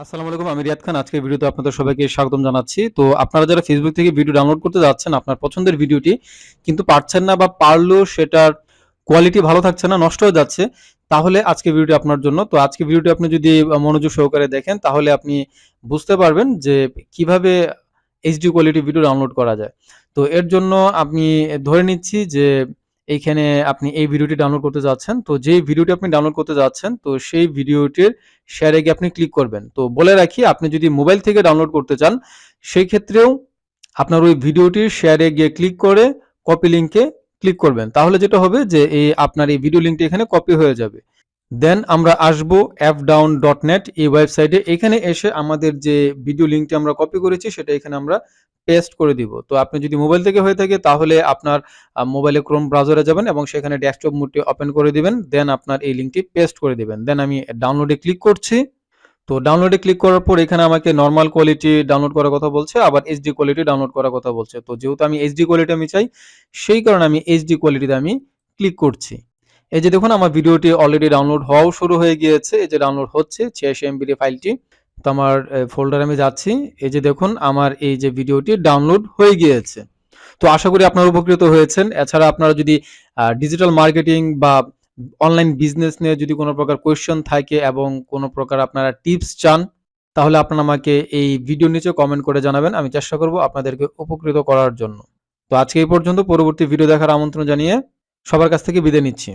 আসসালামু আলাইকুম, আমি রিয়াদ খান। আজকের ভিডিওতে আপনাদের সবাইকে স্বাগতম জানাচ্ছি। তো আপনারা যারা ফেসবুক থেকে ভিডিও ডাউনলোড করতে যাচ্ছেন আপনার পছন্দের ভিডিওটি, কিন্তু পারছেন না বা পারলেও সেটার কোয়ালিটি ভালো থাকছে না, নষ্ট হয়ে যাচ্ছে, তাহলে আজকে ভিডিওটি আপনার জন্য। তো আজকে ভিডিওটি আপনি যদি মনোযোগ সহকারে দেখেন তাহলে আপনি বুঝতে পারবেন যে কিভাবে এইচডি কোয়ালিটি ভিডিও ডাউনলোড করা যায়। তো এর জন্য আমি ধরে নিচ্ছি যে এইখানে আপনি এই ভিডিওটি ডাউনলোড করতে যাচ্ছেন। তো যেই ভিডিওটি আপনি ডাউনলোড করতে যাচ্ছেন তো সেই ভিডিওটির শেয়ারে গিয়ে আপনি ক্লিক করবেন। তো বলে রাখি, আপনি যদি মোবাইল থেকে ডাউনলোড করতে চান সেই ক্ষেত্রেও আপনার ওই ভিডিওটির শেয়ারে গিয়ে ক্লিক করে কপি লিঙ্কে ক্লিক করবেন। তাহলে যেটা হবে যে আপনার এই ভিডিও লিঙ্কটি এখানে কপি হয়ে যাবে। দেন আমরা আসবো fdown.net এই ওয়েবসাইটে। এখানে এসে আমাদের যে ভিডিও লিঙ্কটি আমরা কপি করেছি সেটা এখানে আমরা পেস্ট করে দিব। তো আপনি যদি মোবাইল থেকে হয়ে থাকে তাহলে আপনার মোবাইলে ক্রোম ব্রাউজারে যাবেন এবং সেখানে ডেস্কটপ মোডটি ওপেন করে দিবেন। দেন আপনার এই লিঙ্কটি পেস্ট করে দিবেন। দেন আমি ডাউনলোডে ক্লিক করছি। তো ডাউনলোডে ক্লিক করার পর এখানে আমাকে নরমাল কোয়ালিটি ডাউনলোড করার কথা বলছে, আবার এইচডি কোয়ালিটি ডাউনলোড করার কথা বলছে। তো যেহেতু আমি এইচডি কোয়ালিটি চাই, সেই কারণে আমি এইচডি কোয়ালিটিতে আমি ক্লিক করছি। এই যে দেখুন, আমার ভিডিওটি অলরেডি ডাউনলোড হওয়াও শুরু হয়ে গিয়েছে। এই যে ডাউনলোড হচ্ছে 86 এমবির ফাইলটি। তো আমার ফোল্ডারে আমি যাচ্ছি। এই যে দেখুন, আমার এই যে ভিডিওটি ডাউনলোড হয়ে গিয়েছে। তো আশা করি আপনারা উপকৃত হয়েছেন। এছাড়া আপনারা যদি ডিজিটাল মার্কেটিং বা অনলাইন বিজনেস নিয়ে যদি কোনো প্রকার কোয়েশ্চেন থাকে এবং কোনো প্রকার আপনারা টিপস চান, তাহলে আপনারা আমাকে এই ভিডিওর নিচে কমেন্ট করে জানাবেন। আমি চেষ্টা করব আপনাদেরকে উপকৃত করার জন্য। তো আজকে এই পর্যন্ত। পরবর্তী ভিডিও দেখার আমন্ত্রণ জানিয়ে সবার কাছ থেকে বিদায় নিচ্ছি।